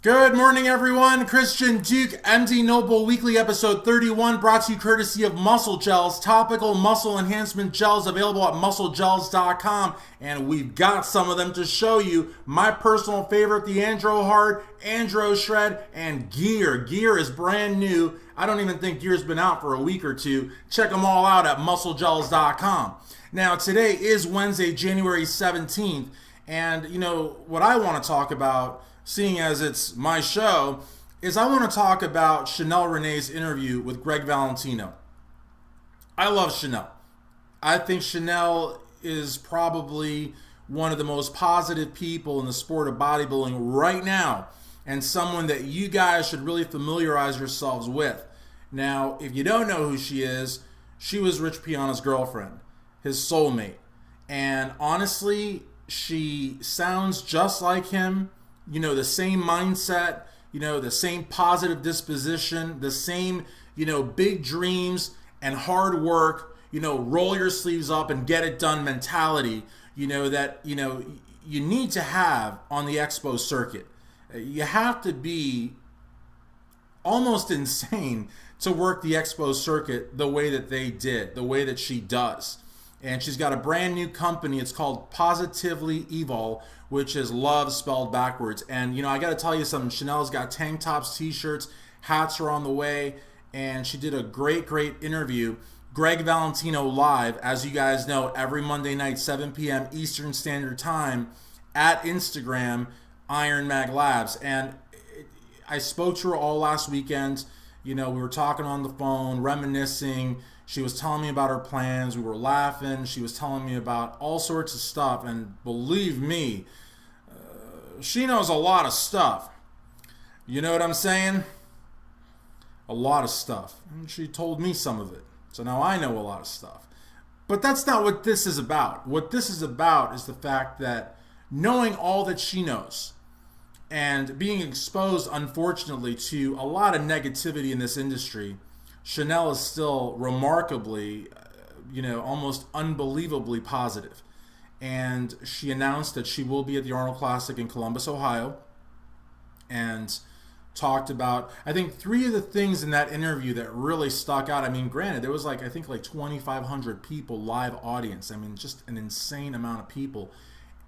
Good morning, everyone. Christian Duke, MD Noble Weekly Episode 31, brought to you courtesy of Muscle Gels, topical muscle enhancement gels available at musclegels.com. And we've got some of them to show you. My personal favorite, the Andro Hard, Andro Shred, and Gear. Gear is brand new. I don't even think Gear's been out for a week or two. Check them all out at musclegels.com. Now, today is Wednesday, January 17th. And, what I want to talk about, seeing as it's my show, is I want to talk about Chanel Renee's interview with Greg Valentino. I love Chanel. I think Chanel is probably one of the most positive people in the sport of bodybuilding right now, and someone that you guys should really familiarize yourselves with. Now, if you don't know who she was Rich Piana's girlfriend, his soulmate. And honestly, she sounds just like him. The same mindset, the same positive disposition, the same, big dreams and hard work, roll your sleeves up and get it done mentality, that, you need to have on the expo circuit. You have to be almost insane to work the expo circuit the way that they did, the way that she does. And she's got a brand new company. It's called Positively Evol, which is love spelled backwards. And, I got to tell you something. Chanel's got tank tops, t-shirts, hats are on the way. And she did a great interview. Greg Valentino live, as you guys know, every Monday night, 7 p.m. Eastern Standard Time at Instagram, Iron Mag Labs. And I spoke to her all last weekend. We were talking on the phone, reminiscing. She was telling me about her plans. We were laughing. She was telling me about all sorts of stuff. And believe me, she knows a lot of stuff. You know what I'm saying? A lot of stuff. And she told me some of it. So now I know a lot of stuff. But that's not what this is about. What this is about is the fact that knowing all that she knows and being exposed, unfortunately, to a lot of negativity in this industry, Chanel is still remarkably, almost unbelievably positive. And she announced that she will be at the Arnold Classic in Columbus, Ohio, and talked about, I think, three of the things in that interview that really stuck out. I mean, granted, there was like 2,500 people, live audience. I mean, just an insane amount of people.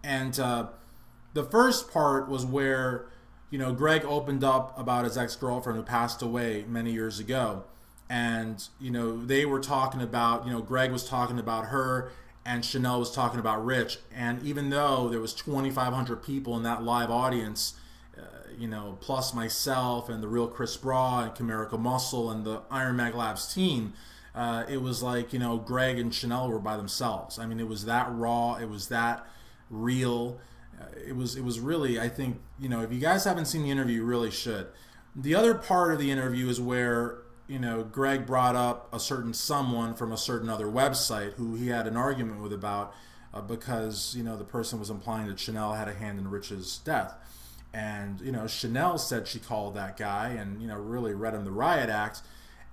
And the first part was where, Greg opened up about his ex-girlfriend who passed away many years ago. And, they were talking about, Greg was talking about her and Chanel was talking about Rich. And even though there was 2,500 people in that live audience, plus myself and the real Chris Braw and Chimerical Muscle and the Iron Mag Labs team, it was like, Greg and Chanel were by themselves. I mean, it was that raw. It was that real. It was really, I think, if you guys haven't seen the interview, you really should. The other part of the interview is where, Greg brought up a certain someone from a certain other website who he had an argument with about because, the person was implying that Chanel had a hand in Rich's death. And, Chanel said she called that guy and, really read him the riot act.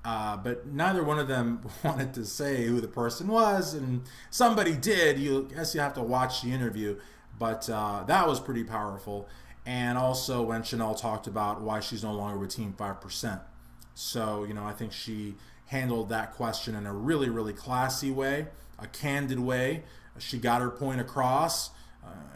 But neither one of them wanted to say who the person was. And somebody did. I guess you have to watch the interview. But that was pretty powerful. And also when Chanel talked about why she's no longer with Team 5%. So, I think she handled that question in a really classy way, a candid way. She got her point across.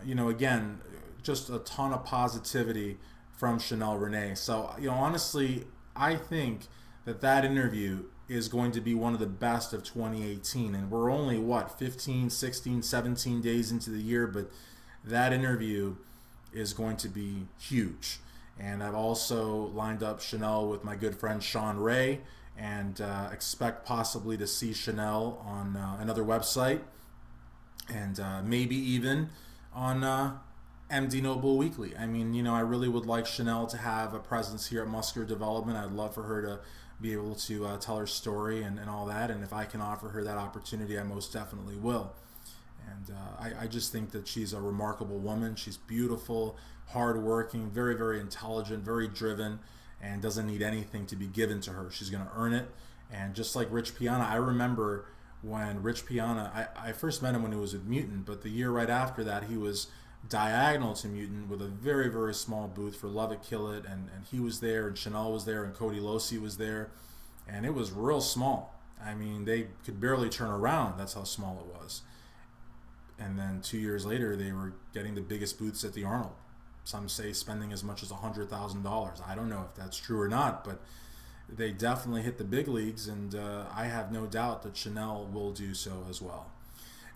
Again, just a ton of positivity from Chanel Renee. So, honestly, I think that interview is going to be one of the best of 2018. And we're only, 15, 16, 17 days into the year, but that interview is going to be huge. And I've also lined up Chanel with my good friend Sean Ray, and expect possibly to see Chanel on another website, and maybe even on MD Noble Weekly. I mean, I really would like Chanel to have a presence here at Muscular Development. I'd love for her to be able to tell her story and all that. And if I can offer her that opportunity, I most definitely will. And I just think that she's a remarkable woman. She's beautiful, hardworking, very intelligent, very driven, and doesn't need anything to be given to her. She's going to earn it. And just like Rich Piana, I remember when Rich Piana, I first met him when he was with Mutant, but the year right after that, he was diagonal to Mutant with a very, very small booth for Love It, Kill It, and he was there, and Chanel was there, and Cody Losey was there, and it was real small. I mean, they could barely turn around. That's how small it was. And then 2 years later, they were getting the biggest booths at the Arnold. Some say spending as much as $100,000. I don't know if that's true or not, but they definitely hit the big leagues, and I have no doubt that Chanel will do so as well.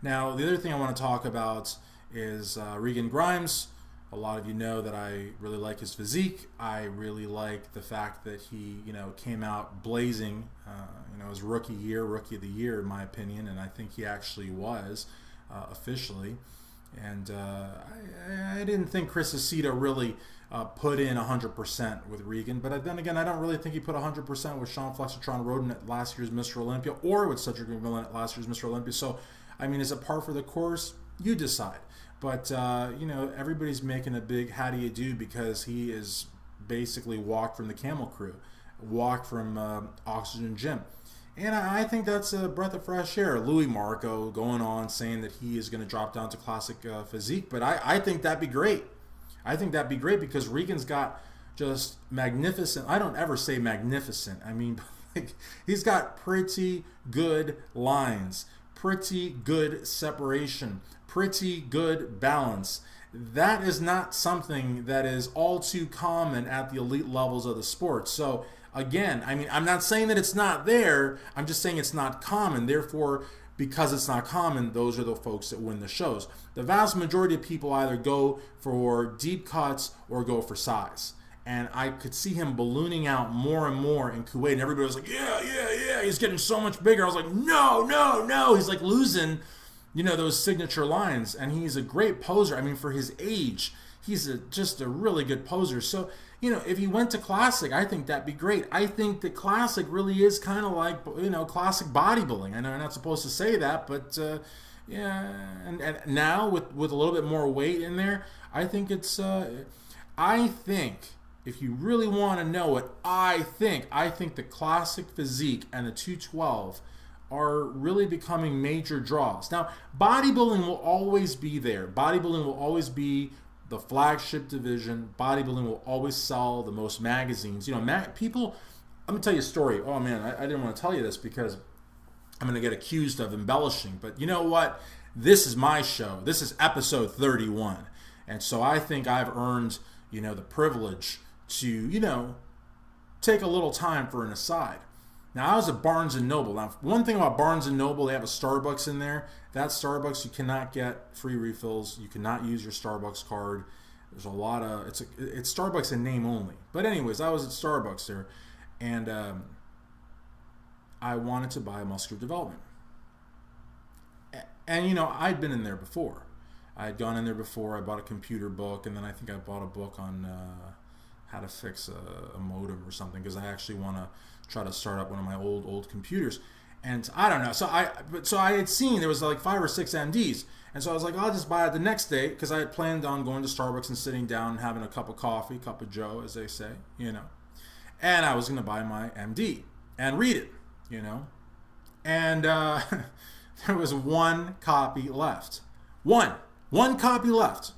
Now, the other thing I want to talk about is Regan Grimes. A lot of you know that I really like his physique. I really like the fact that he, came out blazing, his rookie of the year, in my opinion, and I think he actually was officially. And I didn't think Chris Aceto really put in 100% with Regan, but then again, I don't really think he put 100% with Sean Flexitron Roden at last year's Mr. Olympia or with Cedric McMillan at last year's Mr. Olympia. So, I mean, is it par for the course? You decide. But, everybody's making a big how do you do because he is basically walked from the Camel Crew, walked from Oxygen Gym. And I think that's a breath of fresh air. Louis Marco going on saying that he is going to drop down to classic physique. But I think that'd be great. I think that'd be great because Regan's got just magnificent. I don't ever say magnificent. I mean, he's got pretty good lines, pretty good separation, pretty good balance. That is not something that is all too common at the elite levels of the sport. So, again, I mean, I'm not saying that it's not there. I'm just saying it's not common. Therefore, because it's not common, those are the folks that win the shows. The vast majority of people either go for deep cuts or go for size. And I could see him ballooning out more and more in Kuwait. And everybody was like, yeah, he's getting so much bigger. I was like, no. He's like losing, those signature lines. And he's a great poser. I mean, for his age, he's just a really good poser. So, if he went to Classic, I think that'd be great. I think that Classic really is kind of like, classic bodybuilding. I know I'm not supposed to say that, but yeah. And now with a little bit more weight in there, I think it's, I think if you really want to know what I think the Classic physique and the 212 are really becoming major draws. Now, bodybuilding will always be there. Bodybuilding will always be the flagship division. Bodybuilding will always sell the most magazines. People, I'm going to tell you a story. Oh, man, I didn't want to tell you this because I'm going to get accused of embellishing. But you know what? This is my show. This is episode 31. And so I think I've earned, the privilege to, take a little time for an aside. Now, I was at Barnes & Noble. Now, one thing about Barnes & Noble, they have a Starbucks in there. That Starbucks, you cannot get free refills. You cannot use your Starbucks card. There's a lot of, it's Starbucks in name only. But anyways, I was at Starbucks there, and I wanted to buy a Muscular Development. And, I'd been in there before. I had gone in there before. I bought a computer book, and then I think I bought a book on how to fix a modem or something, because I actually want to try to start up one of my old computers. And I don't know. So I had seen there was like 5 or 6 MDs. And so I was like, I'll just buy it the next day, because I had planned on going to Starbucks and sitting down and having a cup of coffee, cup of joe, as they say, And I was going to buy my MD and read it, And there was one copy left. One copy left.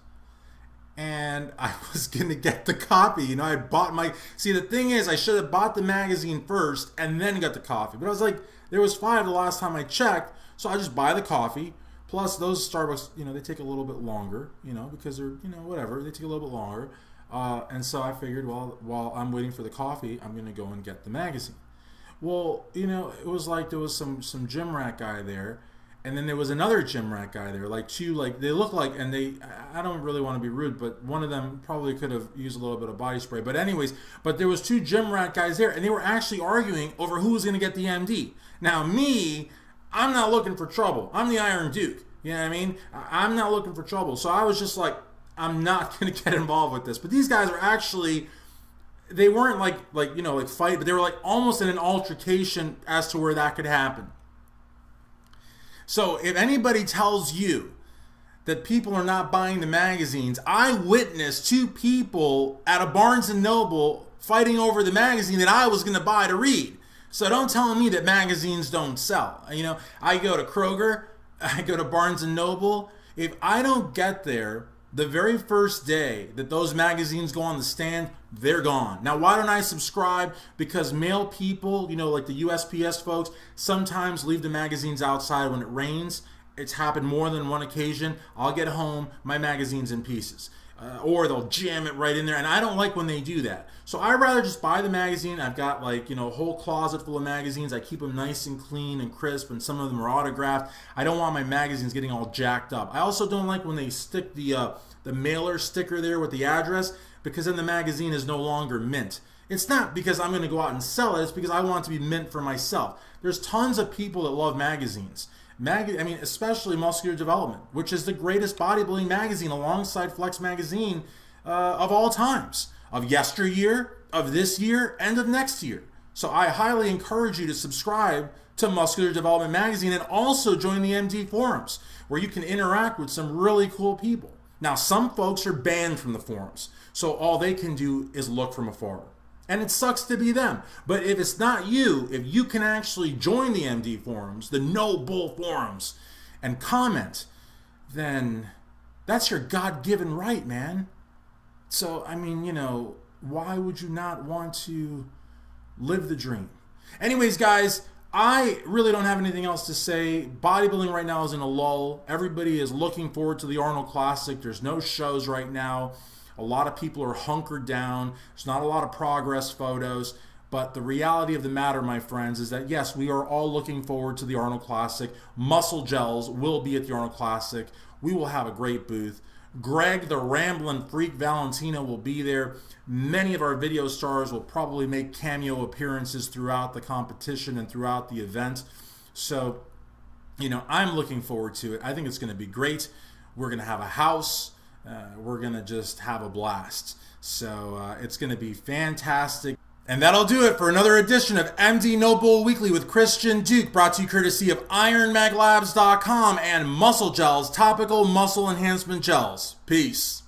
And I was going to get the copy. I bought my... See, the thing is, I should have bought the magazine first and then got the coffee. But I was like, there was 5 the last time I checked, so I just buy the coffee. Plus, those Starbucks, they take a little bit longer, because they're, whatever. They take a little bit longer. And so I figured, well, while I'm waiting for the coffee, I'm going to go and get the magazine. Well, it was like there was some gym rat guy there. And then there was another gym rat guy there, like two, like they look like, and I don't really want to be rude, but one of them probably could have used a little bit of body spray. But anyways, there was 2 gym rat guys there, and they were actually arguing over who was going to get the MD. Now me, I'm not looking for trouble. I'm the Iron Duke. You know what I mean? I'm not looking for trouble. So I was just like, I'm not going to get involved with this. But these guys are actually, they weren't like fight, but they were like almost in an altercation as to where that could happen. So if anybody tells you that people are not buying the magazines, I witnessed 2 people at a Barnes & Noble fighting over the magazine that I was going to buy to read. So don't tell me that magazines don't sell. I go to Kroger, I go to Barnes & Noble. If I don't get there the very first day that those magazines go on the stand, they're gone. Now, why don't I subscribe? Because mail people, like the USPS folks, sometimes leave the magazines outside when it rains. It's happened more than one occasion. I'll get home, my magazine's in pieces. Or they'll jam it right in there, and I don't like when they do that. So I'd rather just buy the magazine. I've got a whole closet full of magazines. I keep them nice and clean and crisp, and some of them are autographed. I don't want my magazines getting all jacked up. I also don't like when they stick the mailer sticker there with the address, because then the magazine is no longer mint. It's not because I'm going to go out and sell it. It's because I want it to be mint for myself. There's tons of people that love magazines. Especially Muscular Development, which is the greatest bodybuilding magazine alongside Flex Magazine of all times, of yesteryear, of this year, and of next year. So I highly encourage you to subscribe to Muscular Development Magazine and also join the MD forums, where you can interact with some really cool people. Now, some folks are banned from the forums, so all they can do is look from afar. And it sucks to be them. But if it's not you, if you can actually join the MD forums, the no bull forums, and comment, then that's your God-given right, man. So, why would you not want to live the dream? Anyways, guys, I really don't have anything else to say. Bodybuilding right now is in a lull. Everybody is looking forward to the Arnold Classic. There's no shows right now. A lot of people are hunkered down. There's not a lot of progress photos. But the reality of the matter, my friends, is that yes, we are all looking forward to the Arnold Classic. Muscle Gels will be at the Arnold Classic. We will have a great booth. Greg, the Ramblin' Freak Valentino, will be there. Many of our video stars will probably make cameo appearances throughout the competition and throughout the event. So, I'm looking forward to it. I think it's going to be great. We're going to have a house. We're going to just have a blast. So it's going to be fantastic. And that'll do it for another edition of MD No Bull Weekly with Christian Duke, brought to you courtesy of IronMagLabs.com and Muscle Gels, topical muscle enhancement gels. Peace.